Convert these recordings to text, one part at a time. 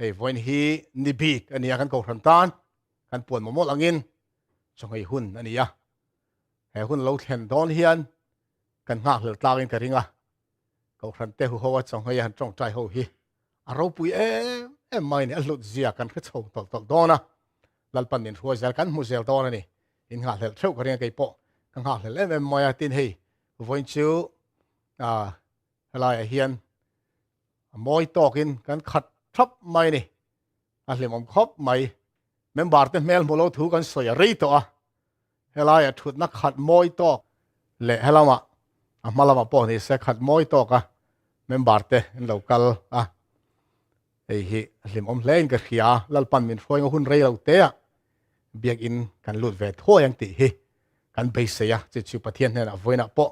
hei voin hi nibik ania kan ko ran tan kan puan mo langin chong hei hun ania hei hun lo thlen don hian kan nga hlel tlangin ka ringa ko ran te hu ho chong hei han chong trai ho hi aro pui em mai ni alut zia kan khe chho tol tol dona lalpan nin ruwa zel kan mu zel dona ni in nga hlel theu ka ringa kai po kan nga hlel em mai tin hei voin chu helai hian moi tokin kan khat thap mai ni a hlim om khop mai member te mel molo thu kan soya rei to a helai thut na khat moi tok le helama amalama po ni se khat moi tok a member te local a ei hi hlim om hlein ka khia lalpan min foi hun rei lo te a biak in kan lut ve tho yang ti hi kan be se ya chi chu pathian ne na voina po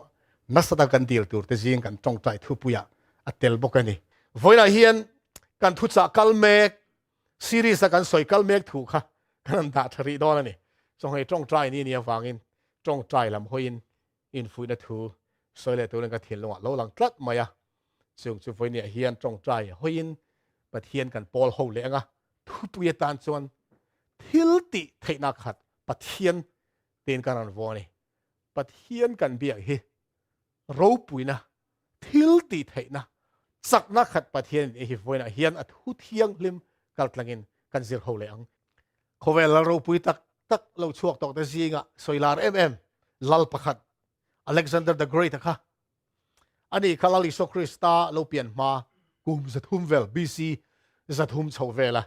nasata kan dil tur te jing kan tong tai thu puya atel bokani voina hian kan thu cha kalmek series kan soi kalmek thu kha kan da thari don ani chong hei tong trai ni ni awangin tong trai lam hoin in fuina thu soi le tur ka thil lo lo lang tlat maya chung chu voini hian tong trai hoin pathian kan pol ho le anga thu puya tan chuan Thiltihtheihnaa Khat Pathian ten kan an voni pathian kan biak hi ropuina Thiltihtheihnaa Khat Pathian hi voina hian a thu thiang lim kaltlangin kan zir ho le ang khovel ropui tak lo chuak tok ta zinga soilar lal pakhat Alexander the Great kha ani khalali so Krista lo pian ma kum zathum vel BC zathum chhovela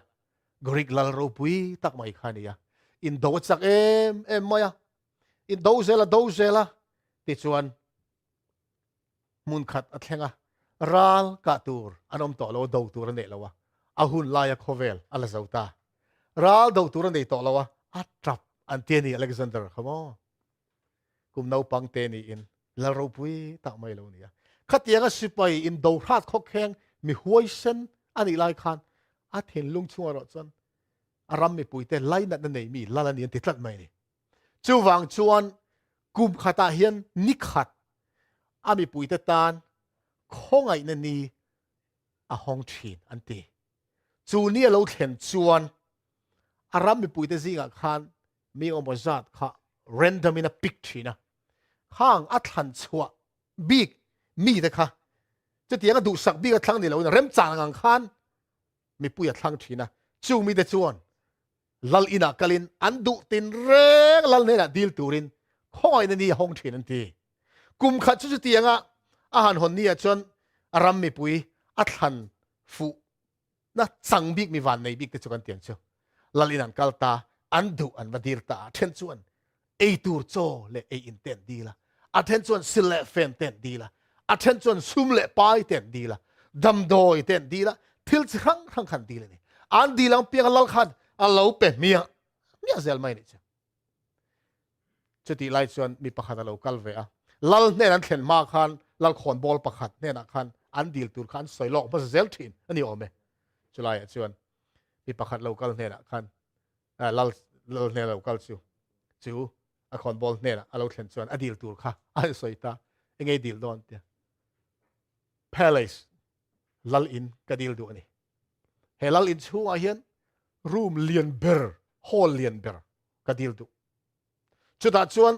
Greek lalropui tak mai khania in do chak maya in do zela ti chuan mun khat athlenga ral ka tur anom to lo do tur ne lawa ahun laya khovel ala zauta ral do tur ne to lawa atrap antieni Alexander khamo kum no pang te ni in lalropui tak mai lo nia khatianga sipai in do khat khok kheng mi huai sen ani lai khan a then lung chunga ro chon aram mi puite laina na nei mi lalani ti tlat mai ni chuwang chuan kum khata hian nikhat ami puite tan khongai na ni a hong thin anti chu ni lo thlen chuan aram mi puite zinga khan mi omozat kha random in a pick thina khang a thlan chua big mi de kha chu tianga du sak bi ka thlang ni lo na rem chang ngang khan mi puya thlang thina chu mi de chuan lal ina kalin andu tin reng lal ne na dil turin khoi na ni hong thin an ti kum khat chu tianga a han hon ni a chon aram mi pui a thlan fu na chang bik mi van nei bik te chukan tiang chu lal inan kalta andu an vadir ta then chuan ei tur cho le ei in ten dila a then chuan sile fen ten dila a then chuan sum le pai ten dila dam doi ten dila thil chrang khang khan dila ni an dilang piang lal khan alo pe mia zel mai ni chuti lai chuan mi pakhat alo kal ve a lal ne an thlen ma khan lal khon bol pakhat ne na khan an dil tur khan soilok ba zel thin ani ome chulai chuan mi pakhat lo kal ne na khan lal ne lo kal chu a khon bol ne na alo thlen chuan a dil tur kha a soita engei dil don te palace lal in ka dil du ani he lal in chu a hian room lian ber hall lian ber ka dil du chuta chuan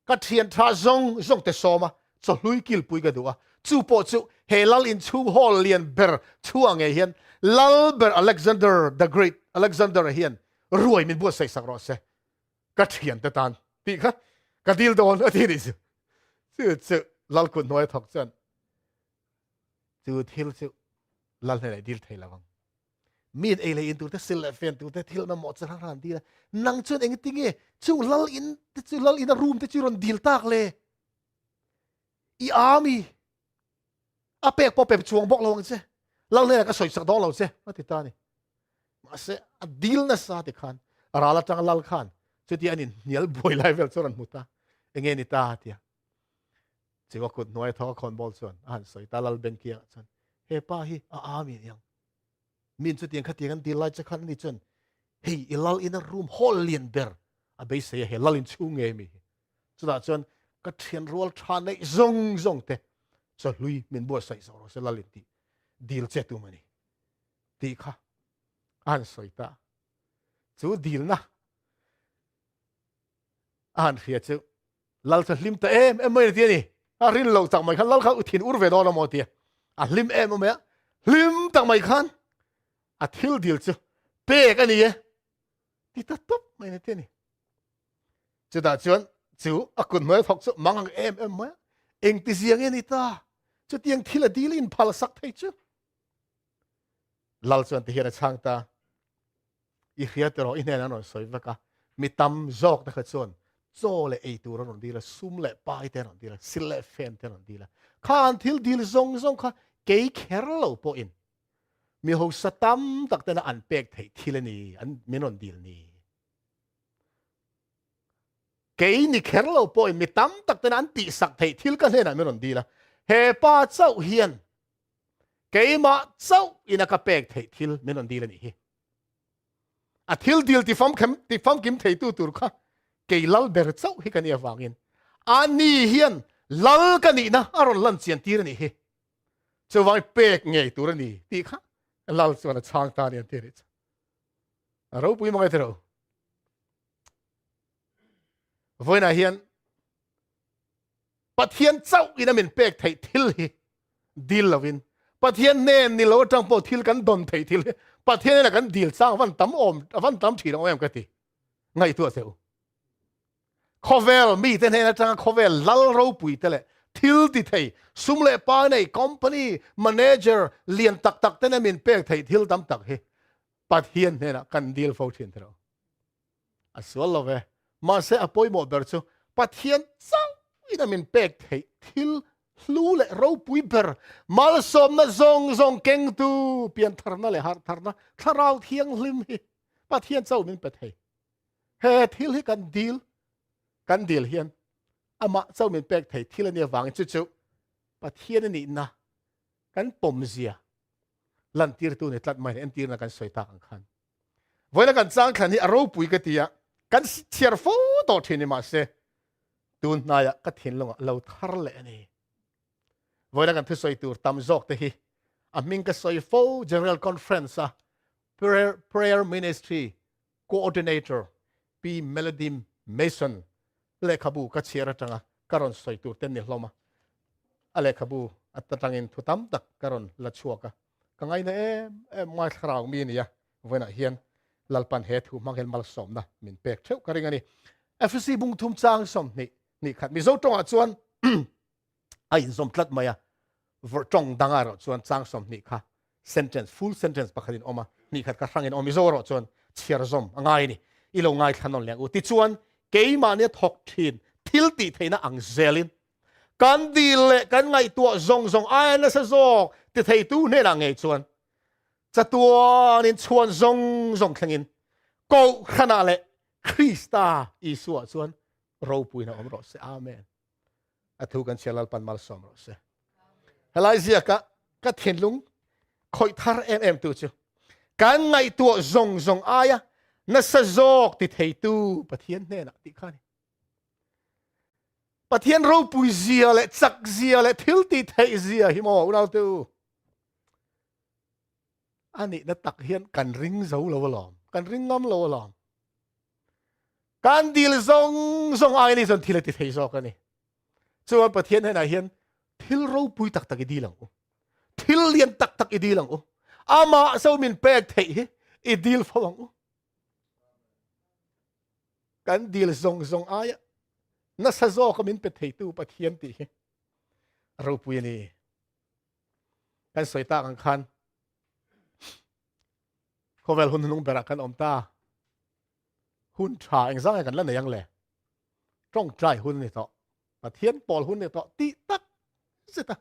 ka thian tha zong te soma cho hlui kil pui ka duwa chu po chu he lal in chu hall lian ber chu ange hian lal ber Alexander the Great Alexander hian ruai min bu sai sak ro se ka thian te tan ti kha ka dil don a ti ni chu lal kun noi thok chan chu thil chu lal ne dil thei lawang min ei le in tu te sil fen tu te thil na mo cha ran di la nang chun eng tinge chu lal in a room te chu ron dil tak le I army a pek po pep chuang bok lawang che lal ne ka soi sak dong lo che ma ti ta ni ma se a dil na sa ti khan ara la tang lal khan chu ti anin nial boy level chuan muta enge ni ta tia chiwa kut noi tho khon bol chuan an soi ta lal ben kia chuan he pa hi a army yang min chu tiang khatiang an dilai cha khan ni chun hei ilal in a room hall lian ber a be se he lal in chu nge mi chu da chun ka thian rol tha nei zong te cho lui min bo sai so se lal ti dil che tu mani ti kha an soi ta chu dil na an khia chu lal sa lim ta em mai ti ni a rin lo tak mai khan lal kha uthin ur ve do na mo ti a lim em me lim tak mai khan a thil dil chu pe ka ni e ti ta top mai ti ni chu da chuan chu a kun mai thok chu mang em ma eng ti siang ni ta chu tiang thil a dil in phal sak thei chu lal chuan ti hian a chang ta i khia te ro in na no soi vaka mi tam jok ta kha chuan zo le ei tu ron di la sum le pai te ron di la sil le fen te ron di la khan thil dil zong kha ke kher lo po in mi ho satam tak te na an pek thei thil ni an minon dil ni ke ni kher lo po in mi tam tak te na an ti sak thei thil ka le na minon di la he pa chau hian ke ma chau ina ka pek thei thil minon di la ni hi a thil dil ti fam kim thei tu tur kha ke lal ber chau hi kan ia wangin ani hian lal ka ni na aron lan chian tir ni hi chawai pek ngei tur ni ti kha lal chuan chang ta ni ti ri ro pui mangai tero voina hian pathian chau ina min pek thei thil hi dil lovin pathian nen ni lo tang po thil kan don thei thil pathian na kan dil chang van tam thi ong em ka ti ngai tu seu khovel mi ten he na tang khovel lal ro pui tele thil ti thei sum le pa nei company manager lian tak ten min pek thei thil tam tak he pathian he na kan dil fo thin thro aswal love ma se apoi mo ber chu pathian chau ina min pek thei thil lu le ro pui ber mal som na zong keng tu pian tharna le har tharna tharau thiang hlim hi pathian chau min pe thei he thil hi kan dil hian ama chau min pek thei thil ani wang chu pathian ni na kan pom zia lan tir tu ne tlat mai en tir na kan soi ta kan khan voila kan chang khan hi aro pui ka tia kan chiar fo to thini ma se tun na ya ka thin longa lo thar le ani voila kan thu soi tur tam jok te hi a ming ka soi fo general conference a prayer ministry coordinator p melody mason le khabu ka chiara tanga karon soi tur ten ni hloma ale khabu atatangin thutam tak karon la chuaka kangai na em mai khrang mi ni ya voina hian lalpan he thu manghel mal som na min pek theu karingani fc bung thum chang som ni khat mi zo tonga chuan ai zom tlat maya vor tong danga ro chuan chang som ni kha sentence full sentence pakhatin oma ni khat ka hrangin omi zo ro chuan chiar zom angai ni ilo ngai thanon leng u ti chuan keima ne thok thin thiltihtheihnaa ang zelin kan dil le kan ngai tua zong ai na sa zok ti thei tu ne la ngei chuan chatuan in chuan zong thlengin ko khana le Krista Isua chuan ro puina om ro se amen athu kan chelal pan mal som ro se helai zia ka thinlung khoi thar em tu chu kan ngai tua zong aya na sa zok ti thei tu pathian ne na ti khani pathian ro pui zia le chak zia le thil ti thei zia hi mo unau tu ani na tak hian kan ring zo lo lom kan ring ngam lo lom kan dil zong ai ni zon thil ti thei zo ka ni chuan pathian he na hian thil ro pui tak i di lang u thil lian tak i di lang u ama so min pek thei hi i dil phawang u kan dil zong aya na sa zo ka min pe thei tu pathian ti hi ro pui ni kan soi ta kan khan khovel hun nung berak kan om ta hun tha eng zang kan lan yang le trong trai hun ni to pathian pol hun ni to ti tak zeta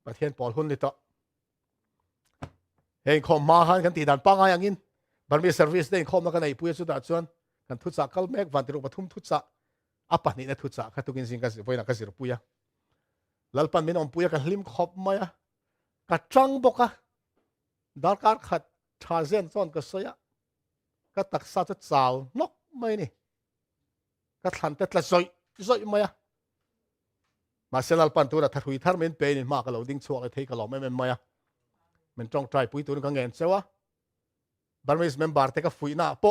pathian pol hun ni to hei khom ma han kan ti dan pa nga yang in barmi service den khom na kan ai pui chu da chuan kan thu cha kal mek van tiru pathum thu cha apa ni na thu cha khatukin sing ka voina ka sir puya lalpan min om puya ka hlim khop maya ka trang boka darkar khat thazen chon ka soya ka taksa cha chaw nok mai ni ka thlan te tla zoi maya ma selal pan tu ra thui thar men pe ni ma ka lo ding chuak thei ka lo me maya men trong trai pui tu ka ngen chewa บาร์มิสเมมบาร์เตก็ฟุยหน้าโป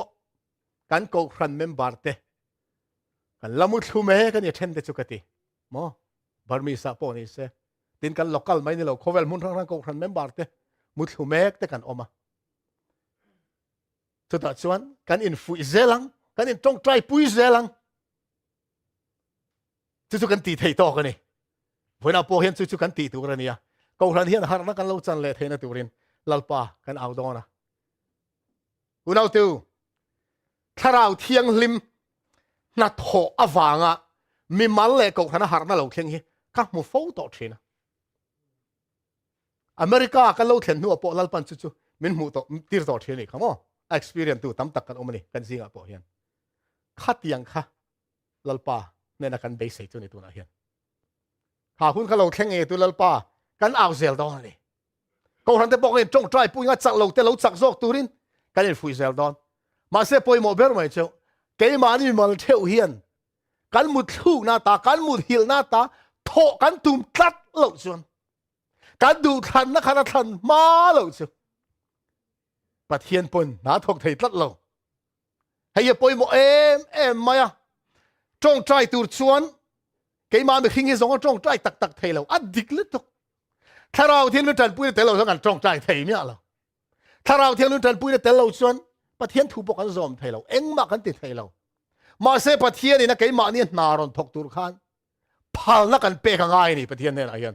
กันโกครันเมมบาร์เตกันละมุดทุ่มกันเนี่ยเช่นเดจุกติมอบาร์มิสโปนี่เสตินกันล็อกกัลไม่นี่เราโคเวลมุนทั้งโกครันเมมบาร์เตมุดทุ่มเตกันออกมาสุดท้ายชวนกันอินฟุยเซลังกันอินจงใจปุยเซลังจุกันตีไทยต่อกันนี่เวลาพอเห็นจุกันตีตัวกันเนี่ยโกครันเห็นหารักกันเราจันเละเทนตัวเรียนลัลปากันเอาดอนะอุณเอาตัวถ้าเราเที่ยงลิมนัดโถอวางอ่ะมีมันเล็กกว่านั้นหาร์น่าเราเที่ยงฮีก็มุฟต่อเชนะอเมริกากันเราเที่ยงหัวปอลัลปันจุมินมุต่อตีร์ต่อเชนี่ครับมั้ง experience ตัวตั้มตักกันอมันนี่กันสิงห์ปอเฮียนขัดยังค่ะลัลปาเนี่ยนักกันเบสิกตัวนี้ตัวนั้นเฮียนหาคุณเขาเราเที่ยงเอตัวลัลปากันเอาเซลดอนนี่ก็ทันแต่บอกเองจงใจปุยงัดจักเราแต่เราจักซอกตัวรินกันเองฟุยเซลดอนมาเสพอยโมเบอร์ไม่เจ้าเกย์มานี่มันเที่ยวเฮียนกันมุดลูกหน้าตากันมุดหิลหน้าตาโถกันตุ่มตัดเหล่าชวนกันดูทันนักขันทันมาเหล่าชวนปะเทียนปนน้าถกไทยตัดเหล่าให้ยปอยโมมาอ่ะจงใจตูดชวนเกย์มาไม่ทิ้งให้สองจงใจตักไทยเหล่าอัดดิกลิตกถ้าเราเที่ยงนู้นจันปุ้ยแต่เราต้องการจงใจไทยเนี่ยเราถ้าเราเที่ยงนู้นจันปุ้ยแต่เราชวนปะเทียนถูกบอกกันซอมไทยเราเอ็งมากันติดไทยเรามาเสปะเทียนนี่นะเกย์มาเนี่ยนารอนทกตุรขันพัลนักกันเปกันง่ายนี่ปะเทียนเนี่ยนะเฮียน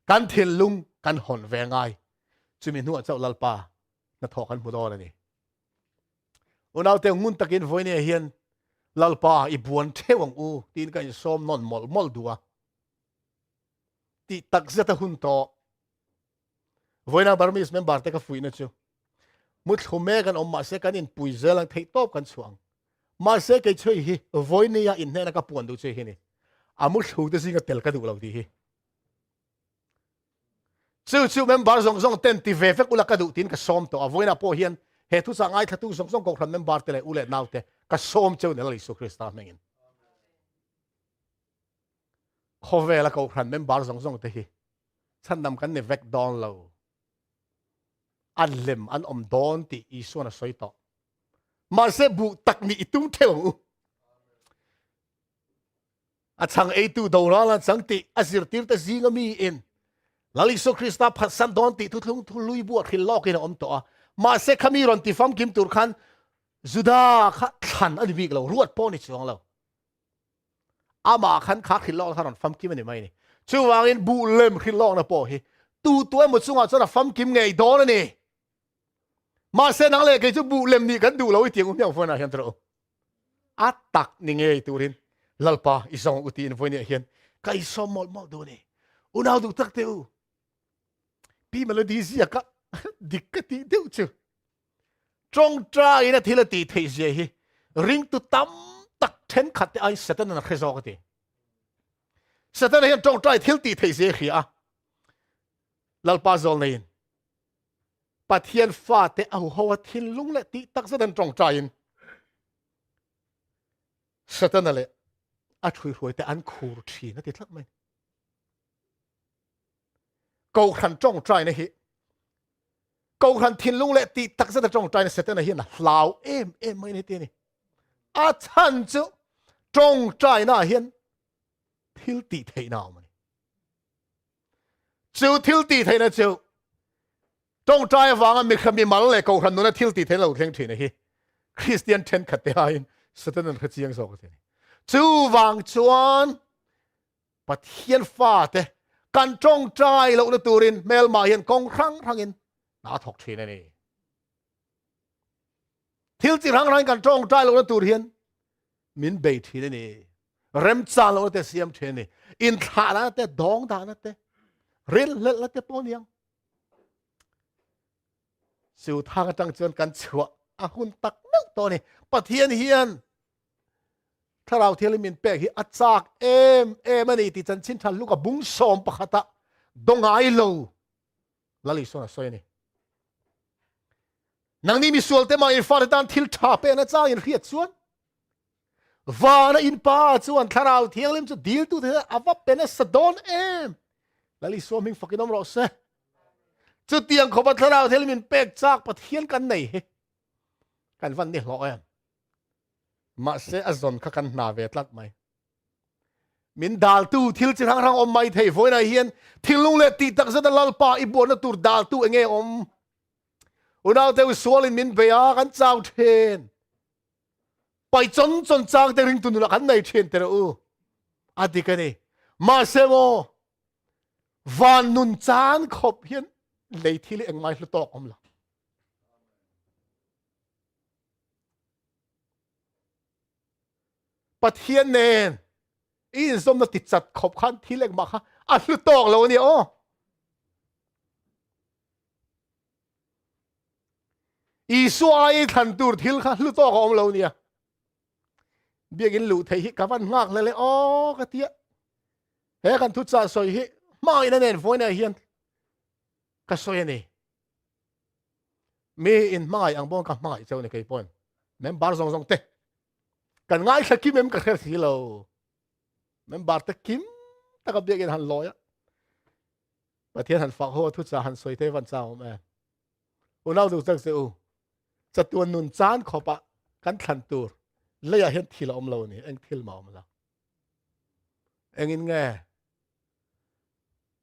กันเทียนลุงกันหอนแวงง่ายจุมินหัวเจ้าลัลปานัดทอกันหมดallเลยนี่อุณเอาเตียงงุนตะกินไว้เนี่ยเฮียนลัลปาอีบวนเทวังอูตีนกันซ้อมนอนมอลดัวตีตักเสียตะหุ่นโตไว้นะบาร์มิสเมมบาร์เตก็ฟุยนะจูมุดหุ่มเมกันอมมาเสกันอินปุยเซลังเทตบกันสวงมาเสกันช่วยฮีไว้เนี่ยอินเนี่ยนักปวนดูช่วยฮีนี่อามุดหุ่นจะสิ่งก็เตลกันดูเราดีฮีจู่เมมบาร์ส่งเต็นตีเวฟกุลักกระดูตินก็ซ้อมตัวไว้นะพอเฮียนเหตุสังไงถ้าตู้ส่งกองทัพเมมบาร์เตเลยอุเลนาวเตก็ซ้อมเจ้าเนี่ยลิสุคริสต์เมงินขอเวลาเขาขันเมมบาร์ส่งเตฮีฉันนำกันในเวกดอนเราอันเล็มอันอมดอนที่อีส่วนสวยต่อมาเสบุตักนี่ตุ้งเทวอาชังไอตูดาวราสังติอาศิรติร์ตซิงมีอินลาลิสุคริสต์พัดสันดอนติทุลุงทุลุยบัวขิลลอกินอมตัวมาเสขมีรอนติฟัมกิมตุรขันจุดาขันอันวิกเรารวดป้อนิชของเราอามาขันขาขิลลอขันฟัมกิมอันนี้ไม่นี่ช่วงวันบุเล็มขิลลอนะป้อฮีตัวหมดสุงอาจจะฟัมกิมไงดอนนี่มาเสนังเลยก็จะบุเล็มนี่กันดูเราอีเตียงอุ้มยังฟันอะไรกันตัวอัตตักนี่ไงตัวรินลัลปาอีสองอุตินฟันเนี่ยเห็นก็อีสองมอลดูนี่อุณเอาดูตักเตวพี่มันเลยดีสิอะก็ดิกติเดียวเชียวจงใจนะที่ละตีเทียฮีริงตุตั้มตักเทนขัดไอเสตันนักเขยอกติเสตันเห็นจงใจที่ตีเทียฮีอะลัลปาโซลนี่ปะเทียนฟ้าเตเอาหัวทิ้งลุงและตีตักเสตันจงใจเสตันนั่นแหละอัดคุยรวยแต่อันคูรชีนะติดลักไหมกูขันจงใจนะฮีกูขันทิ้งลุงและตีตักเสตันจงใจนะเสตันนะฮีนะลาวไม่ในตีนี่อาชันจูจงใจนะฮีทิลตีเทน่ามันจูทิลตีเทน่าจูจงใจฟังมีคำมีมาเลยกูขันนู้นทิลตีเทเราเข่งทีนะฮีคริสเตียนเทนขัดเตอินเสตันนั่นขัดเสียงสองทีนี่จูวังชวนปะเทียนฟ้าเตกันจงใจเราในตูรินเมลมาเห็นกองครั้งทั้งอินน่าถกทีนี่ทิลจีทั้งนั้นกันจงใจเราในตูรินมินเบยทีนี่เริ่มจานเราในเสียมทีนี่อินทานะแต่ดองทานะแต่เรียนเล่นแต่ปนยังสู่ทางจังจนกันชัวอาหุ่นตักนึกตัวนี่ปะเทียนเฮียนถ้าเราเที่ยวมินเปกฮีอัดจากมันนี่ที่จันชินทันลูกกับบุ้งสอมปะขตะดงไอโลลลิส่วนสวยนี่นังนี่มีส่วนเต็มมาอินฟาร์ตันทิลทาเปนะจ้าอินเรียดส่วนวานะอินป้าส่วนถ้าเราเที่ยวลิมจะดีลตัวเธออาว่าเป็นสะดอนลลิส่วนมิงฟักกินน้ำรอเซ่ จุดเตียงขบัตรเราเทลมินเป็กจากปะเทียนกันไหนกันวันนี้หรอเอ็มมาเสียจนข้ากันนาเวทลัดไหมมินดาลตู้ทิลจิรังรังอมไม่เทยฝอยนาเฮียนทิลลุงเลตีตักจะลลปาอีบัวนัตูดาลตู้เองอมอุณาเตวสวลินมินเบียกันเจ้าเทนไปจนจางแต่ริงตุนละกันในเทนเตอร์อดีกันนี่มาเสโมวานนุนจานขบเฮียนเลยที่เลี้ยงไม่ลุตอกอมละปะเทียนเนนอีนสมนติดจัดขบขันที่เลี้ยงมาค่ะลุตอกแล้วเนี่ยอีสวายทันตูร์ทิลค่ะลุตอกอมแล้วเนี่ยเบียกินหลุดเฮียกับวันงากเลยกะเทียเฮ้กันทุจาสอยเฮไม่นั่นเองฝอยนาเฮียนก็สวยนี่มีอินไม่อังบงกับไม่เจ้าในใครปนเมมบาร์ซงเตะกันง่ายสักกี่เมมก็แค่สิโลเมมบาร์ตะกิมตะกับเบียกินหันลอยประเทศหันฝักหัวทุจาหันสวยเทวันเจ้าแม่อุณาดูจักเสียวจัดตัวนุนจานขบะกันทันตัวเลยเห็นทีละอมเรานี่เอ็งทีละมาอมละเอ็งอินไง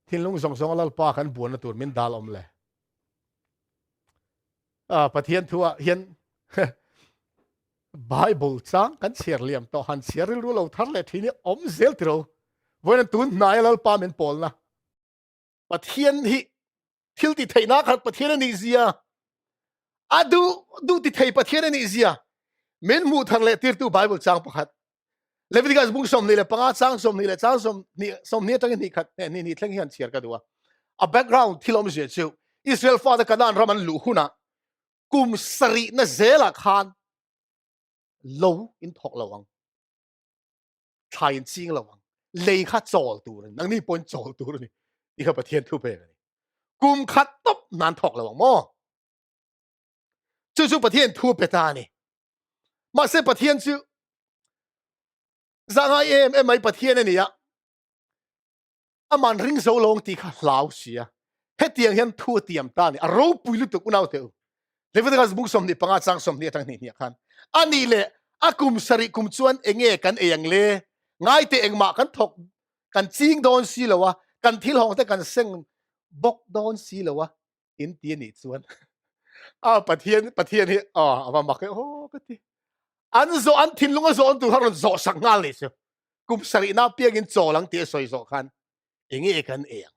ที่ลุงส่งเราป้ากันบวนตัวมินดาลอมเลยประเทศทัวเห็นไบเบิลจังกันเชียร์เลียมต่อหันเชียร์รู้เราทัดเลยทีนี้อมเซลติโรวันนั้นตุนนายเราป้าเป็นปอลนะประเทศที่ทิลติไทยนักขัดประเทศนี้เสียดูติไทยประเทศนี้เสียเมนมูทันเลยที่ตัวไบเบิลจังประคัดเลวิติกัสบุกสมนี่เลยปังอาจังสมนี่เลยจังสมนี่ตั้งนี่ขัดนี่ทั้งหันเชียร์กันดูว่าa background ที่เราไม่เชื่อชูอิสราเอลฟ้าแต่กันนั่นรามันลูกนะกุมสรีน่ะเซลคานโลอินทอกระวังชายจริงระวังเลยข้าโจลตัวนั่งนี่ปนโจลตัวนี่นี่คือประเทศทุเปกันกุมขัดตบนันทอกระวังมั่วจู่ๆประเทศทุเปตานี่มาเสประเทศจู่จะไงไม่ประเทศนี่อะมันริงโซลงตีข้าลาวเสียเฮตียงเห็นทั่วเตียมตานี่เราปุยลุตุกุนเอาเตอเลวิติกัสบุกสมนี่ปังอาจังสมนี่ตั้งนี่ขันอันนี้เลยกุมสริกุมชวนเองกันเองเลยง่ายแต่เองมากันถกกันจิงโดนสีเลวะกันทิลหงแต่กันเซ็งบกโดนสีเลวะอินเดียนี่ชวนประเทศนี้เอามาบอกโอ้ก็ที่อันทินลุงโซอันตัวเขาโซสังงานเลยสิกุมสริน่าเปียกินโซหลังเตี้ยสอยโซขันเองกันเอง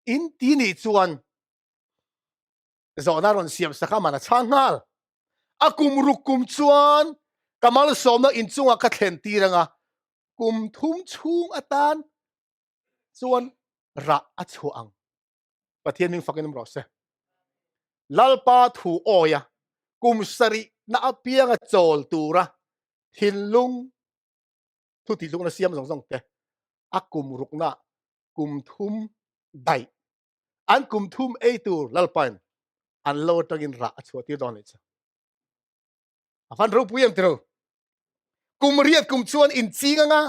อินเดียนี่ชวนโซน่ารอนเสียมสักมันช่างงานกุมรุกกุมชวนกำมัลสมนักอินจุงกัดเห็นตีรังกุมทุ่มชุงอัตันชวนระอัชวังประเทศนึงฟังกันมั้งเสลัลปาถูโอยกุมสริน่าเปียกโจลตูระทินลุงทุติลุงน่ะเสียมสองเตะกุมรุกน่ะกุมทุ่มได้อันกุมทุ่มตูลัลปันอันโลตักินระอัชวตีดอนเลยจ้ะฟันรูปุยมเตอร์กุมเรียดกุมชวนอินซีงะ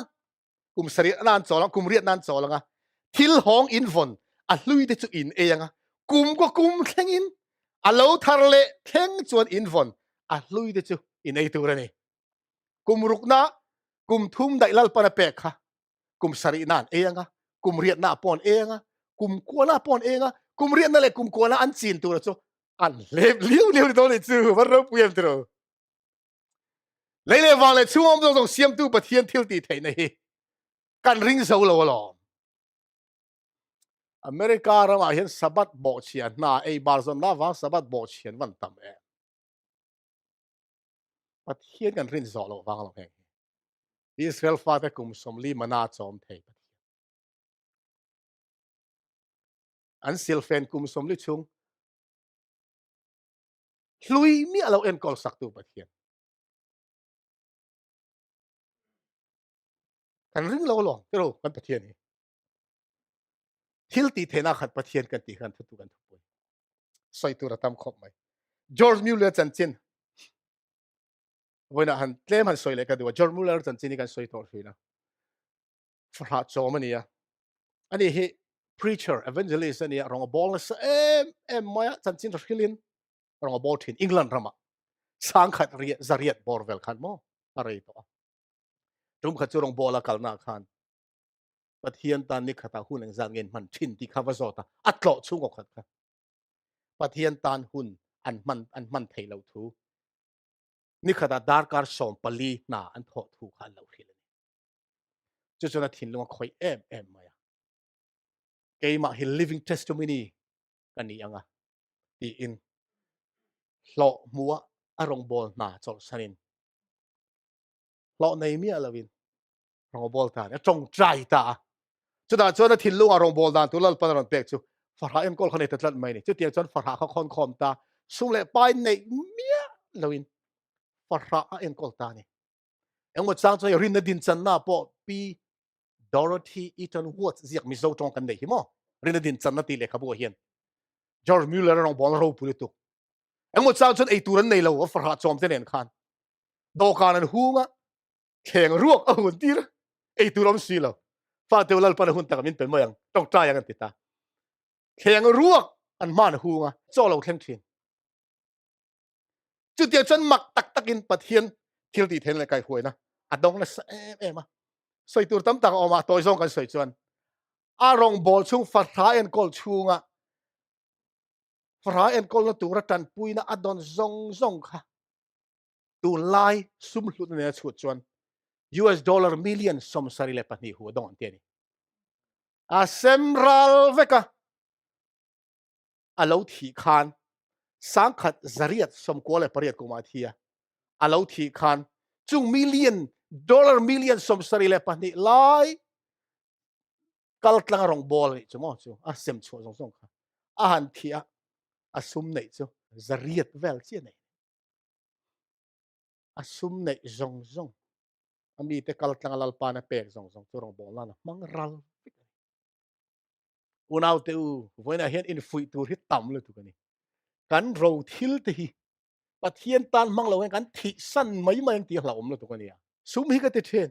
กุมสรีนันโจลังกุมเรียดนันโจลังทิลหงอินฟอนลุยเดจูอินกุมก็กุมแข่งอินโลทาร์เลแข่งชวนอินฟอนลุยเดจูอินตัวนี่กุมรุกนะกุมทุ่มได้ลัลปนเปกค่ะกุมสรีนันกุมเรียดนาปอนกุมกัวนาปอนกุมเรียดนั่นแหละกุมกัวนาอันจีนตัวละจูเลี้ยวตัวเลยจูฟันรูปุยมเตอร์เลยวันเลยช่วงต้องเสียมตู้ประเทศทิลตีไทยนี่กันริงโซโลวลออเมริกาเราเห็นสบัดโบเชียนน่าบาร์ซอนน่าว่าสบัดโบเชียนวันตั้มประเทศกันริงโซโลฟังเราเองอิสราเอลฟ้าแต่กุมสมลีมานาจอมไทยอันซิลเฟนกุมสมลีชุงลุยมีเราเอ็นกอลสักตัวประเทศกันริงโลโลที่เรากันประเทศนี้ทิลตีเทน่าขัดประเทศกันตีกันทุกกันทุกคนใส่ตัวตามขอบไหมจอร์จมิลเลอร์จันจินวันนั้นเล่มหันสวยเลยกันดูว่าจอร์จมิลเลอร์จันจินนี่กันสวยตัวฟินะฟราโจมันนี่อันนี้ preacher evangelist ani rong bol sa maya chanchin hilin rong bol thin England rama sang khat ria zariat borvel khan mo arei to tum khat chu rong bola kalna khan Pathian tan ni khata hun ang zangin man thin ti khawa zota atlo chungo khat kha Pathian tan hun an man theilo thu ni khata darkar som pali na an tho thu khan lo hil chu chuna thin lunga khoi maya keima hi living testimony kani anga ti in lo mua arong bol na chol sanin lo nei mi alawin rong bol ta chong trai ta chu da chona thin lunga rong bol dan tu lal pan ron pek chu farha en kol khane tatlat mai ni chu tiang chon farha kha khon khom ta sung le pai nei mia lawin farha en kol ta ni eng mo chang choi rin na din chan na po pi Dorothy Eaton Woods ziak Mizo tong kan nei hi mo rin na din chan na ti le khabu hian George Mueller rong bol ro pu tu eng mo chang chon ei turan nei lo farha chom te nen khan do kan an hunga kheng ruak a hun tir ei turam si lo fa te lal pan hun ta min pen moyang tong trai ang ti ta kheng ruak an man hunga cholo thleng thin chu tiang chon mak tak takin Pathian Thiltihtheihnaa kai huai na adong na em a soi tur tam tak oma toy zong kan soi chuan arong bol chung farha en kol chunga farha en kol na tura tan puina adon zong kha tu lai sum hlut ne chut chuan $1 million som sari le pani hu dong an tiani a semral veka alo thi khan sang khat zariat som ko le pariat ko ma thia alo thi khan chung $1 million som sari le pani lai kal tlang rong bol ni chumo chu a sem chu zong kha a han thia a sum nei chu zariat vel chi nei a sum nei zong ami te kal tlang lal pa na pek zong chu rong bol na mang ral unau te u voina hian in fui tur hi tam le tu kani kan ro thil te hi Pathian tan mang lo kan thi san mai ti hla om lo tu kani sum hi ka te then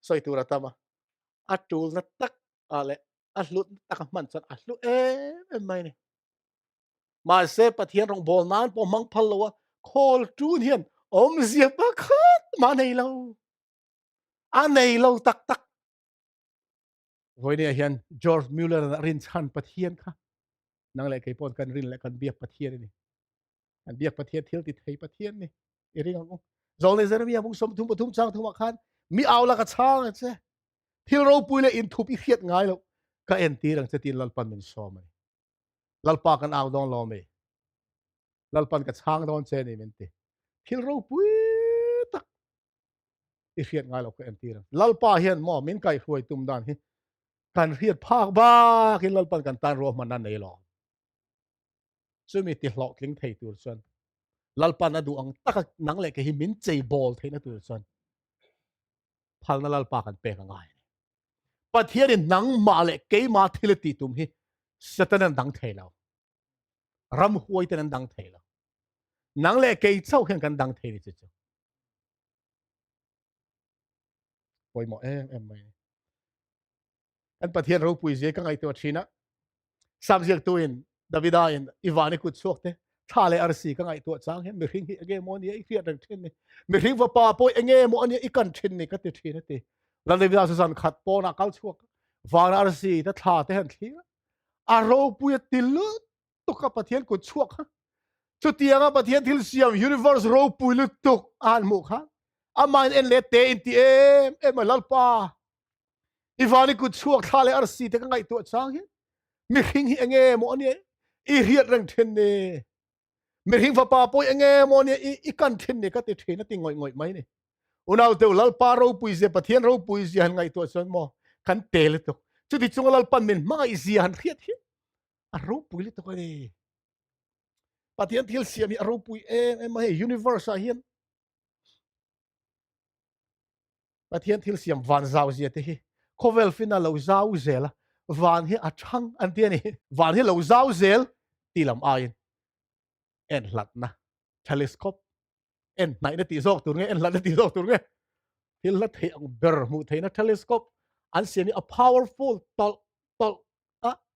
soi tur atama atul na tak ale a hlut tak man chan a hlu mai ni ma se Pathian rong bol nan po mang phal lo khol tun hian om zia pa khat ma nei lo a nei lo tak voine hian George Mueller rin chan Pathian kha nang le kai pon kan rin le kan biak Pathian ni kan biak Pathian Thiltihthei Pathian ni ring ang zol ne zera mi amung som thum pathum chang thum khan mi awla ka chang che thil ro puile in thup i khiat ngai lo ka en ti rang chetin lal pan min som ai lal pa kan aw dong lo me lal pan ka chang don che ni men ti thil ro pui tak i khiat ngai lo ka en ti rang lal pa hian mo min kai huai tum dan hi kan riat phak ba kin lal pan kan tan ro man nan nei lo sumi ti hlok tling thei tur chuan lal pan adu ang tak nang le ke hi min chei bol theina tur chuan phal na lal pa kan pe ka ngai Pathian in nang ma le ke ma thilati tum hi satanan dang theilo ram huai tan dang theilo nang le ke chau khen kan dang thei ni chu poi mo em mai an Pathian ro pui je ka ngai to thina subject to in Davida in Ivani kut chokte thale arsi ka ngai to chang he mi ring hi age mo ni i fiat rang thin ni mi ring va pa poi enge mo ani i kan thin ni ka ti thina ti la Davida su san khat po na kal chuak van arsi ta tha te han thi a ro pui tilu to ka Pathian kut chuak ha chu tianga Pathian thil siam universe ro pui lu tuk an mu kha a man en le te in ti em lal pa Ivani kut chuak thale arsi te ka ngai to chang he mi ring hi enge mo ani i riat rang thin ni mi ring va pa poi enge mo ni i kan thin ni ka ti thina ti ngoi mai ni unau te lal pa ro pui je Pathian ro pui je han ngai to chon mo kan tel to chu ti chung lal pan min mai ji han riat hi a ro pui le to ka ni Pathian thil siam a ro pui em mai universe a hian Pathian thil siam van zau je te hi khovel fina lo zau zela van hi a thang an ti ni van hi lo zau zel ti lam ain en hlat na telescope en nai na ti zok tur nge en hlat na ti zok tur nge thil la thei ang ber mu thei na telescope an siam ni a powerful tol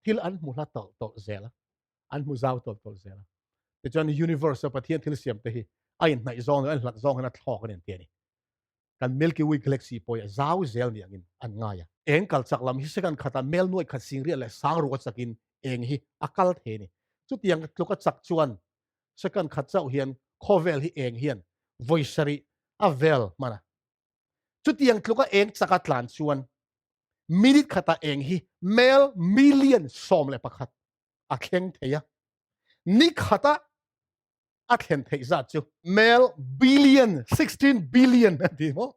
thil an mu la tol zela an mu zau tol zela te chuan universe pathian thil siam te hi ai nai zong an hlat zong an thok an ti ni kan Milky Way galaxy poi zau zel ni angin an ngaya eng kal chak lam hi second khata mel noi khat sing ria le sang ro chakin eng hi akal the ni chu tiang tluka chak chuan second khat chau hian khovel hi eng hian voisari avel mana chu tiang tluka eng chaka tlan chuan minute khata eng hi mel million som le pakhat a kheng theya ni khata a khen thei za chu mel billion 16 billion ti mo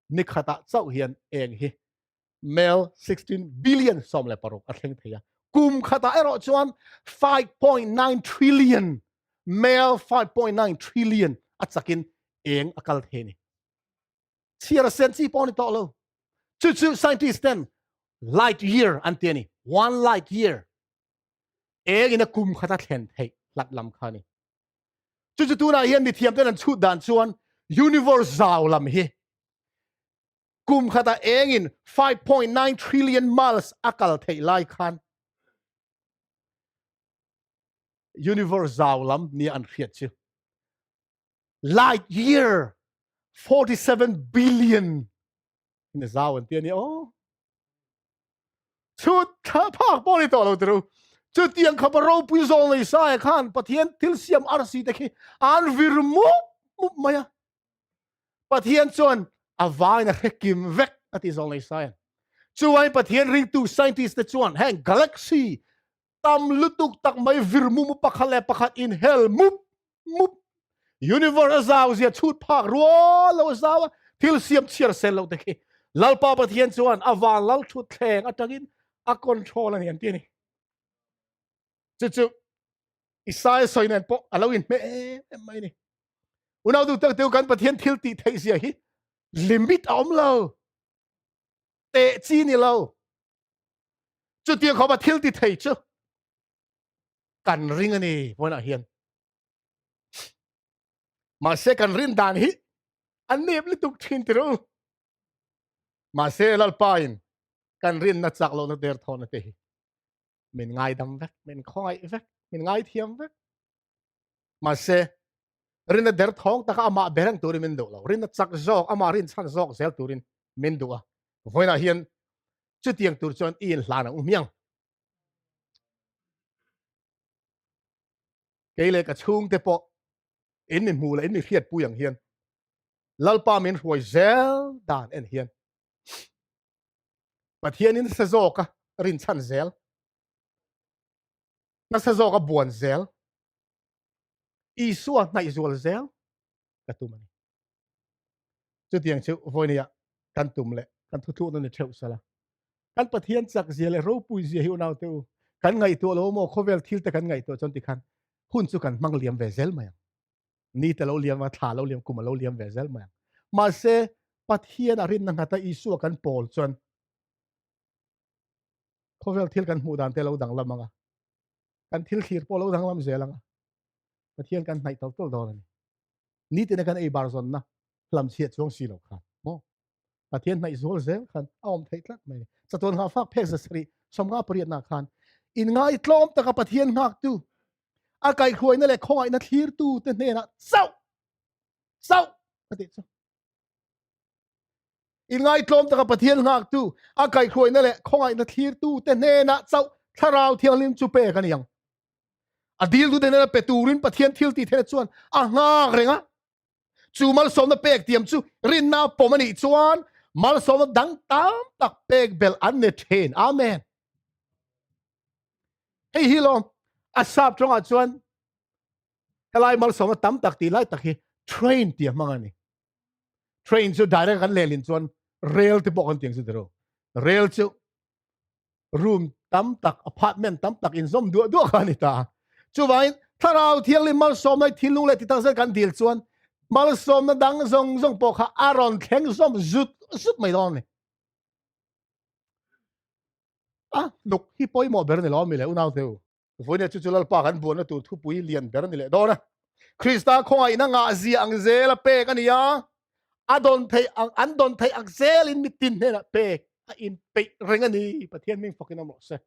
ni khata chau hian eng hi mel 16 billion som le parok a kheng theya kum khata ero chuan 5.9 trillion mel 5.9 trillion a chakin eng akal the ni chia sen chi pon to lo chu scientist ten light year an te ni 1 light year eng in a kum khata thlen thei lat lam khani chu tu na hian mi thiam ten an chu dan chuan universe zaw lam hi kum khata eng in 5.9 trillion miles akal thei lai khan universe zaw lam ni an khiat chu light year 47 billion in zaw an te ni chu tha phak poni to lo tru chu tiang khabaro pu zong nei sai khan pathian thil siam rc te khi an virmu maya pathian chuan avai na hekim vek ati zong nei sai chuai pathian ring tu scientist te chuan hang galaxy tam lutuk tak mai virmu mu pakhale pakhat in hell mup universe zaw zia chut phak ro lo zaw thil siam chiar sel lo te khi lalpa pathian chuan awan lal thu thleng atangin a control an hian ti ni chu isai soinen po alawin me mai ni unau du tak teu kan pathian thil ti thei sia hi limit om lo te chi ni lo chu ti kho ba thil ti thei chu kan ring ani pona hian ma se kan rin dan hi an nep li tuk thin tru ma se lal pain kan rin na chak lo na der thon na te hi min ngai dam vek min khoi vek min ngai thiam vek ma se rin na der thong taka ama berang turin min do lo rin na chak zok ama rin chan zok zel turin min do a voina hian chu tiang tur chon in hlana miang keile ka chung te po in min mu la in mi khiat pu yang hian lalpa min huai zel dan en hian pathian in sa zoka rin chan zel na sa zoka buan zel isua nai zual zel katumani chu tiang chu voinia kan tumle kan thu na ni theu sala kan pathian chak zia le ro pui zia hi unau tu kan ngai tu lo mo khovel thil te kan ngai tu chon ti khan hun chu kan mang liam ve zel ma ni te lo liam ma tha lo liam kum lo liam ve zel ma se pathian arin na ngata isu kan pol chon khovel thil kan mu dan te lo dang lamanga kan thil khir pol lo dang lam zelanga pathian kan nai tol tol dol ni te kan ei bar zon na lam chiat chong si lo kha mo pathian nai zol zel khan aom thei tlak mai chaton ha fak phek sri somga priat na khan in ngai tlom ta ka pathian ngak tu a kai khoi na le khoi na thir tu te ne na sau ati chu in ngai tlom ta ka pathian ngak tu a kai khoi na le khoi na thir tu te ne na sau tharau thiang lim chu pe kan yang adil tu te na pe turin pathian thil ti the chuan a ngak renga chu mal som na pek tiam chu rin na pomani chuan mal som na dang tam tak pek bel an ne then amen hei hilom asap trong a chuan helai mal som na tam tak ti lai tak hi train ti mangani train chu direct kan lelin chuan rail te pok kan tiang chu dero rail chu room tam tak apartment tam tak in zom du khani ta chu vai tharau thiang lim mal som nai thilung le ti tang se kan dil chuan mal som na dang zong po kha aron theng zom zut mai don ni nuk hi poi mo ber ni lo mi le unau teu voi ne chu chulal pa kan bon na tu thu pui lian ber ni le do na krista khoi na nga zia ang zela pe kan ya adon thei ang zel in mitin ne na pe in pe rengani pathian ming fokin amo se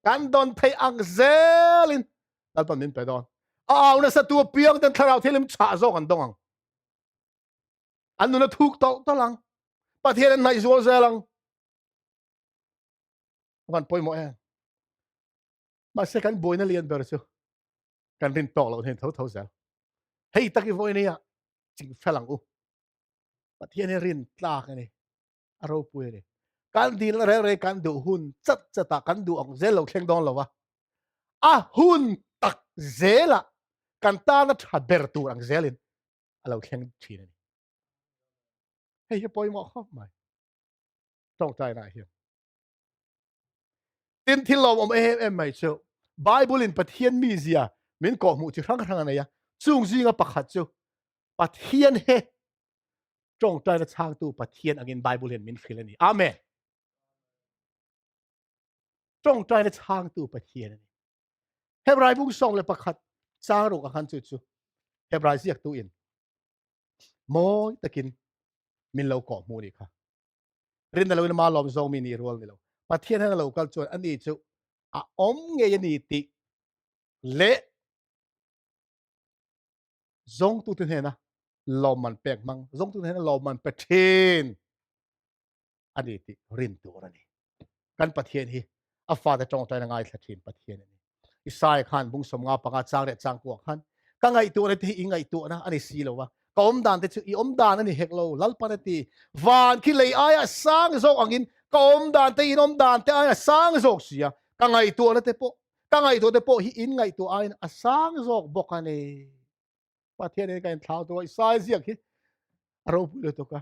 kan don thei ang zelin lalpan min pe don na sa tu piang den tharau thelim cha zo kan dong ang anu na thuk to lang pathian nai zo zelang van poi mo ma se kan boina lian ber chu kan rin to lo hen tho zel hei taki voinia ching phelang u pathian rin tlak ani aro pui ni kan din re kan du hun chat chata kan du ang zel lo thleng don lo wa hun tak zela kan ta na tha ber tu ang zelin alo thleng thin ani hei poi mo khop mai tong tai na hi tin thil lo em mai chu bible in pathian mi zia min ko mu chi rang na ya chung zinga pakhat chu pathian he tong tai na chang tu pathian angin bible in min phil ani amen tong tai na chang tu pathian ani hebrai bung song le pakhat chang ro ka khan chu hebrai ziak tu in moi takin min lo ko mu ni kha rin na lo na ma lom zo mi ni rol ni lo pathian na lo kal chuan ani chu nge ni ti le zong tu ten he na lo man pek mang zong tu ten na lo man pe thin ani ti rin tu rani kan pathian hi a father tong tai na ngai thathin pathian ani isai khan bung som nga panga chang re chang ko khan ka ngai tu na ti ngai tu na ani si lo wa ka dan te chu om dan ani hek lo lal pa ti van ki lei aya sang zo angin ka dan te in dan te aya sang zo sia ka ngai tu na te po ka ngai tu te po hi in ngai tu ai a sang zo bok ani pathian ni kan thau tu isai ziak hi aro pu le to ka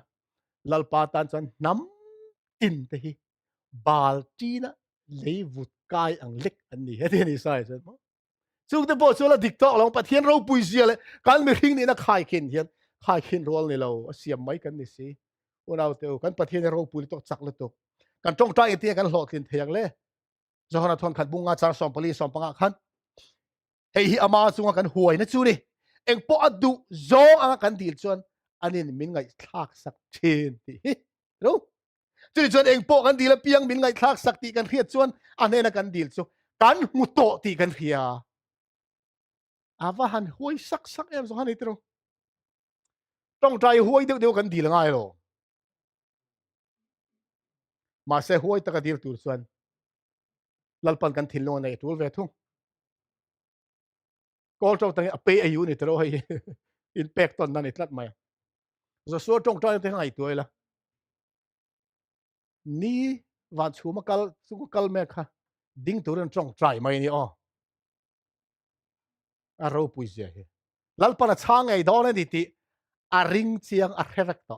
lal pa tan chan nam tin te hi bal tina leivut kai ang lek ani he ni sai chan chung te po chu la dik tok long pathian ro pui sia le kan mi hring ni na khai khin hian khai khin rol ni lo siam mai kan ni si unau te kan pathian ro pui tok chak le to kan tong ta eti kan hlok tin thiang le johana thon khat bunga char som pali som panga khan hei hi ama chunga kan huai na chu ni eng po adu zo anga kan dil chuan anin min ngai thak sak thin ti ro chu chuan eng po kan dil piang min ngai thak sak ti kan riat chuan anena kan dil chu kan mu to ti kan ria ava han huai sak sak em zo han itro tong trai huai deu kan dil ngai lo ma se huai ta ka dir tur chuan lalpan kan thil lo nei tul ve thung kol chau tang a pe ayu ni tro hai in pek ton na ni tlat mai zo so tong trai te ngai tuai la ni van chu ma kal chu kal me kha ding turan tong trai mai ni a ro pui zia he lalpan a chang ei don ni ti a ring chiang a hevek to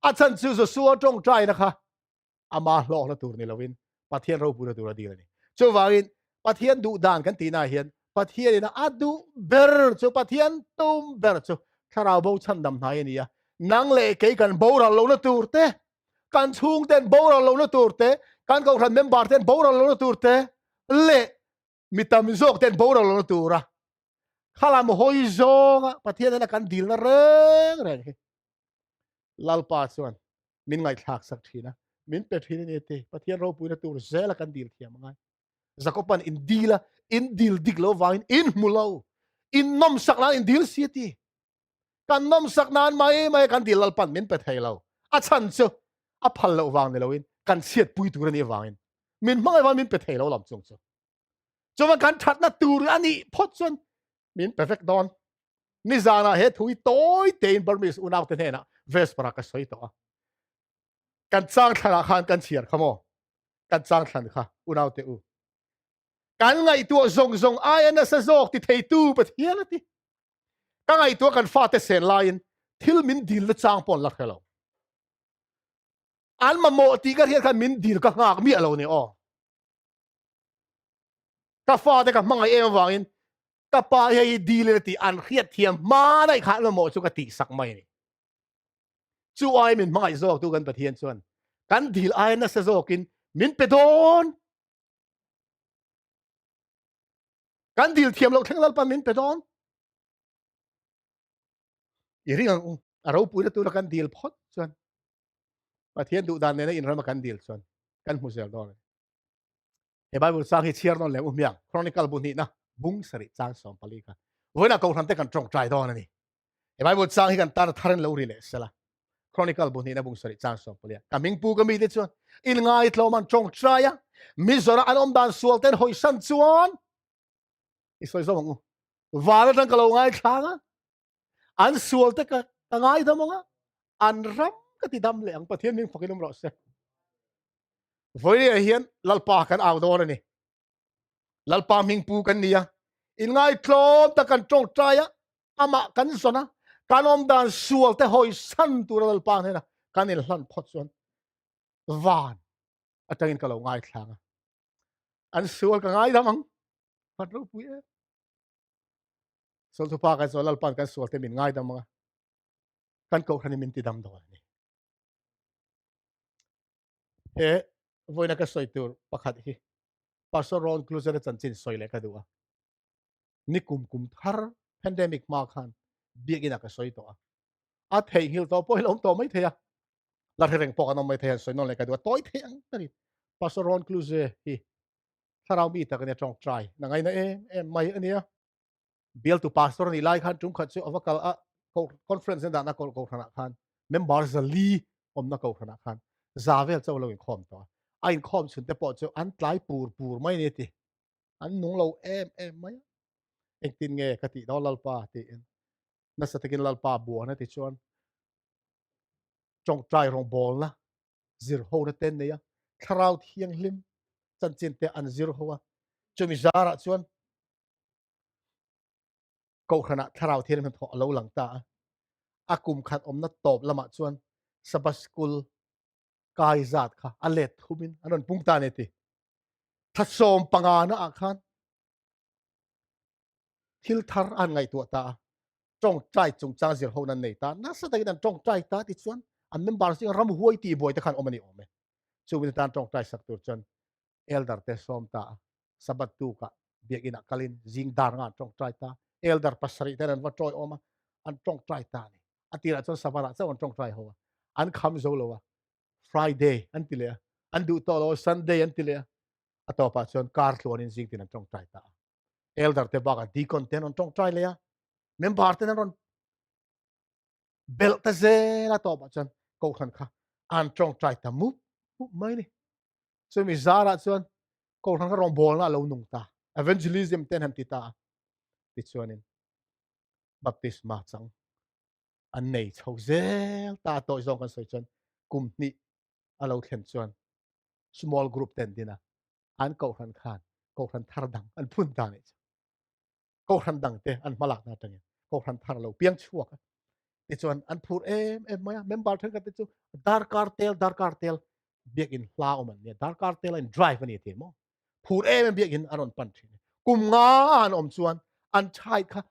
a chan chu zo so tong trai na kha ama hlo la tur ni lovin pathian ro pura tur di ni chu wangin pathian du dan kan ti na hian pathian ina adu ber chu pathian tum ber chu tharau bo chan dam nai ni ya nang le ke kan bo ra lo na tur te kan chung ten bo ra lo na tur te kan ko ran member ten bo ra lo na tur te le mitam zok ten bo ra lo na tur ra khalam hoi zonga pathian na kan dil na reng reng lalpa chuan min ngai thak sak thina min pe thina ni te pathian ro pui na tur zela kan dil thiam ngai zakopan in dil dik lo wangin in mulo in nom sak na in dil siati kan nom sak nan mai kan dil lalpan min pe thai lo a chan chu a phal lo wang ne loin kan siat pui tur ni wangin min mai wan min pe thai lo lam chung chu chuan kan that na tur ani phot chun min perfect don ni zana he thui toy tein burmis unaw te na vespera ka soi to kan chang thana khan kan chiar khamo kan chang than kha unaw te u kan ngai tu zong ai na sa zok ti thei tu pathian ti ka ngai tu kan fa te sen lain thil min dil la chang pon la khelo an ma mo ti ka hian kan min dil ka ngak mi alo ni ka fa te ka mangai em wangin ka pa hei dil ti an khiat thiam ma dai kha lo mo chu ka ti sak mai ni chu ai min mangai zok tu kan pathian chuan kan dil ai na sa zokin min pe don kan dil thiam lo theng lal pa min pe don i ring ang aro pui na tu kan dil phot chuan Pathian du dan ne in ram kan dil chon kan musel don e Bible sang hi chiar non le miang Chronicle bu ni na bung sari chang som pali ka voina ko than te kan trong trai don ni e Bible sang hi kan tar tharen lo ri le sela Chronicle bu ni na bung sari chang som pali kaming pu kami te chon in ngai tlo man trong trai ya Mizo anom dan sual ten hoi san chuan isoi zo ngu wala tan ka lo ngai thanga an sual te ka ngai damonga an ram ka ti dam le ang Pathian ning fakinum ro se voi hian lalpa kan aw don ni lalpa ming pu kan nia in ngai tlom ta kan trong traya ama kan sona kanom dan sual te hoi san tu lalpa ne na kan il hlan phot chuan van atangin ka lo ngai thanga an sual ka ngai damang pat ro pu e sol tu pa ka sol lalpan kan sual te min ngai damanga kan ko khani min ti dam do ni e voina ka soi tur pakhat hi pastor ron closer chan chin soi le ka duwa ni kum thar pandemic ma khan biagina ka soi to a thei hil to poi lom to mai thea la reng po kan mai thea soi non le ka duwa toi theng tani pastor ron closer hi tharau mi ta kan tong try na ngai na e mai ania bial tu pastor ni lai khan tum khat se avakal a conference da na ko khana khan members li om na ko khana khan zavel chaw lo in khom to a in khom chun te po chu an tlai pur mai ni ti an nung lo em mai ek tin nge kati do lalpa ti na sa takin lalpa bu na ti chuan chong trai rong bol na zir ho na ten ne ya tharau thiang hlim chan chin te an zir ho wa chumi zara chuan ko khana tharau thian man tho lo lang ta akum khat om na top lama chuan sabas school kai zat kha alet thumin anon pungta ne ti thatsom panga na akhan thil thar an ngai tu ta trong trai chung chang zir ho nan nei ta na sa ta dan trong trai ta ti chuan an member sing ram huai ti boy ta khan omani ome chu win tan trong trai sak tur chuan elder te som ta sabat tu ka biagina kalin jing dar nga trong trai ta elder pasari te ran wa troi oma an trong trai ta ni atira chuan sabara chaw trong trai ho an kham zo lo wa Friday an tile an du to lo Sunday an tile atopa chuan kar thlon in jing tin an trong trai ta elder te baga deacon ten on trong trai le ya member ten on bel ta ze la to ba chuan ko khan kha an trong trai ta mu mai ni so mi zara chuan ko khan ka rong bol na lo nung ta evangelism ten han ti ta ti chuanin baptisma chang an nei chho zel ta to zong kan soi chuan kum ni alo thlen chuan small group ten dina an ko khan khan ko khan thar dang an phun ta ni ko khan dang te an malak na tangin ko khan thar lo piang chuak ti chuan an phur em maya member than ka te chu dar kartel biak in hla oman ne dar kartel in drive ani te mo phur biak in aron pan thi kum nga an om chuan an thai kha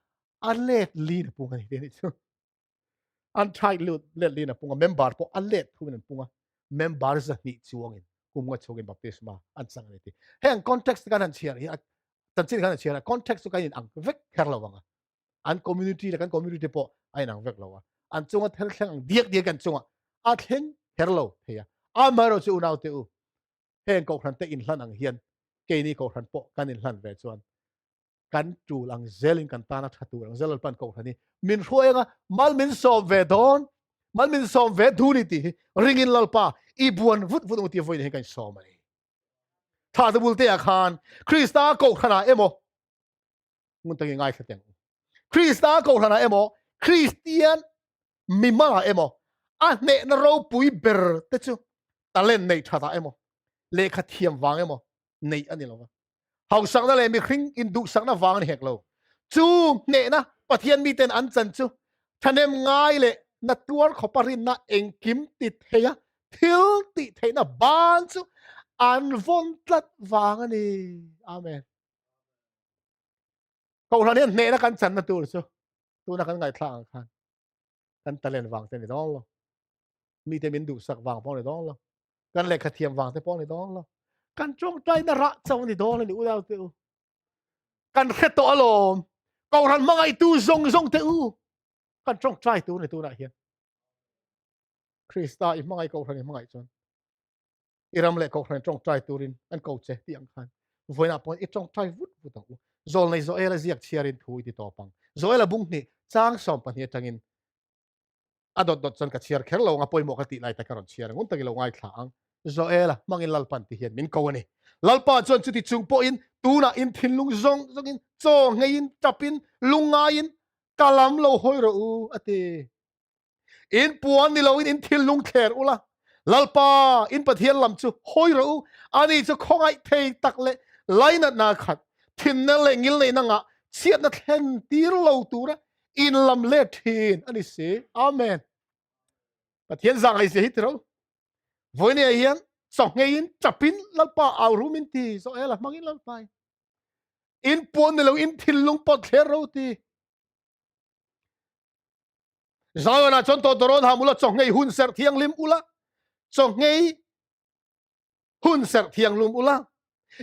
an let li na punga ni te ni chu an thai let li na punga member po an let thu min punga member za ni chuang in kum nga chogin baptisma an sang ni ti heng context kan an chiar hi tan chin kan an chiar context ka in ang vek kher lawanga an community la kan community po ai nang vek lawa an chunga thel thleng ang diak kan chunga a thleng herlo theya a maro chu nau te u heng ko khan te in hlan ang hian ke ni ko khan po kan in hlan ve chuan kan tu lang zelin kan tana thatu lang zelal pan ko khani min hruenga mal min som ve don mal min som ve dhuni ti ringin lalpa i buan vut uti voi ne kan som ani tha da bul te a khan krista ko khana emo ngun tangi ngai khateng Krista ko hana emo Christian mimala emo a ne na ro pui ber te chu talen nei thata emo le kha thiam wang emo nei ani lo hau sang na le mi khring in du sang na wang ni hek lo chu ne na pathian mi ten an chan chu thanem ngai le na tuar khoparin na engkim ti theya thil ti theina ban chu an von tlat wang ani amen ko hana ne na kan chan na tur chu tu na kan ngai thlang khan kan talen wang te ni dong lo mi te min du sak wang pon ni dong lo kan le khathiam wang te pon ni dong lo kan chong trai na ra chaw ni dong ni u dau te u kan khet to alom ko ran mangai tu zong te u kan chong trai tu na hian Krista i mangai ko thang i mangai chon iram le ko thang trong trai turin an ko che ti ang khan voina pon i trong trai vut vut ang zol nei zo ela ziak chiarin thui ti to pang zo ela bung ni chang som pan hi tangin adot dot chon ka chiar kher lo nga poi mo ka ti lai ta karon chiar ngun ta gi lo ngai thla ang zo ela mangin lalpan ti hian min ko ani lalpa chon chu ti chung po in tuna in thinlung zong zong in cho ngein tapin lunga in kalam lo hoi ro u ate in puan ni lo in thinlung kher ula lalpa in pathian lam chu hoi ro u ani chu khongai thei tak le laina na khat thin na le ngil nei na nga chiat na thlen tir lo tura in lam le thin ani se amen pathian zang ai se hitro voine hian so ngein chapin lalpa au rumin ti so ela mangin lalpai in puan ni lo in thinlung pot kher ro ti Zayona chon to doron hamula chong ngei hun ser thiang lim ula chong ngei hun ser thiang lum ula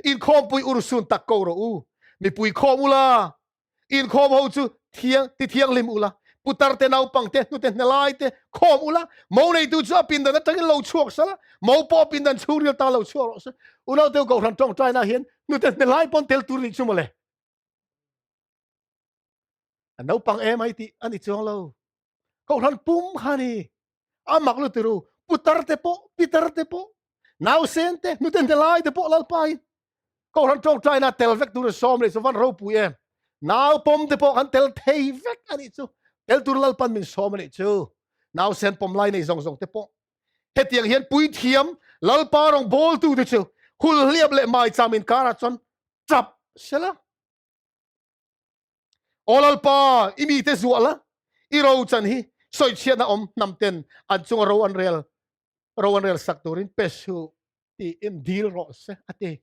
in khom pui ursun tak ko ro u mi pui khom ula in khom ho chu thiang lim ula putar te nau pang te nu te nelai te khom ula mo nei tu chu pin da tang lo chuak sala mo po pin dan churil ta lo chuak sa ulo te ko ran tong trai na hian nu te nelai pon tel tur ni chu mole nau pang em ai ti ani chong lo ko ran pum khani amak lu tiru putar te po pitar te po now sente nu ten delai te po lalpai ko ran tong trai na tel vek tu som le so van ro pu em now pom te po kan tel thei vek ani chu tel tur lalpan min som ni chu now sen pom lai nei zong zong te po hetiang hian pui thiam lalpa rong bol tu te chu hul liap le mai chamin kara chon chap sela olalpa imi te zuala iro chan hi soi chiat na om namten an chung ro an rel sak turin pesu ti im deal ro se ate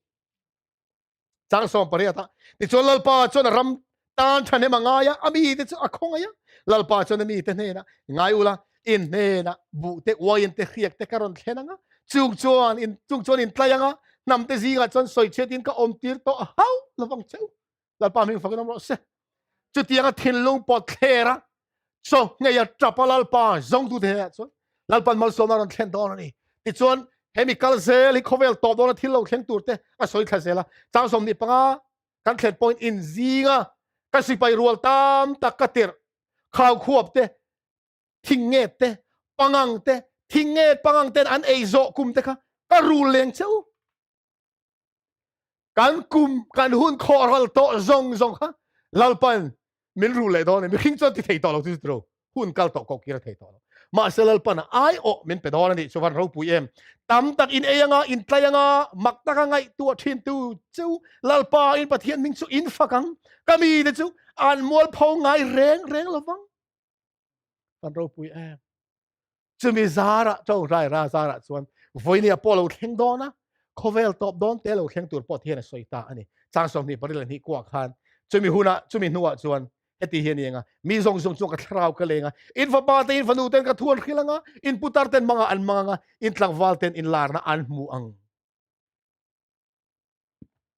chang som pariata ti chon lalpa chon ram tan thane mangaya ami te chu akhong ya lalpa chon ami te ne na ngai ula in ne na bu te wain te khiak te karon thenanga chung chon in tlayanga nam te zinga chon soi chiat in ka om tir to hau lawang cheu lalpa ming fagnam ro se chu tianga thinlung pot thera so ngay trapa lalpa zong tu the so lalpan mal so na ron thlen don ni ti chuan chemical zel hi khovel to don thil lo thleng tur te a soi kha zela chang som ni panga kan thlen point in zinga ka sipai rual tam takatir khaw khuap te thinge te pangang te thinge pangang ten an ei zo kum te kha ka ru leng cheu kan kum kan hun khoral to zong zong kha lalpan min ru le don mi khing chon ti thei to lo tu tro hun kal to ko kira thei to ma selal pan ai o min pe don ni chuwan ro pu em tam tak in eyanga in tlayanga mak taka ngai tu thin tu chu lalpa in pathian ming chu in fakang kami de chu an mol phau ngai reng lawang pan ro pu em chu mi zara chau rai ra zara chuan voinia polo theng dona khovel top don te lo theng tur po thian soita ani chang som ni paril ni kwa khan chumi huna chumi nuwa chuan heti hian yenga mi zong ka thrau ka lenga in fa pa te in fanu ten ka thuan khilanga in putar ten manga an manga in tlang wal ten in lar na an mu ang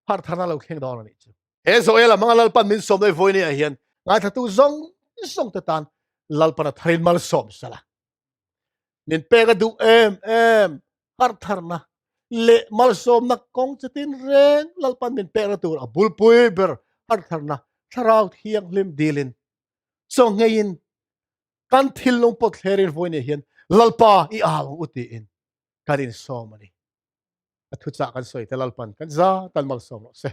har thana lo kheng don ani chu e zo ela manga lalpan min som doi voini a hian nga thatu zong ta tan lalpan a tharin mal som sala min pe ka du em har tharna le mal som na kong chatin reng lalpan min pe ra tur a bulpui ber har tharna tharau thiang lim dilin so ngayin kan thil long pot herin voine hian lalpa I aw uti in karin somani athu cha kan soi te lalpan kan za tan mal som se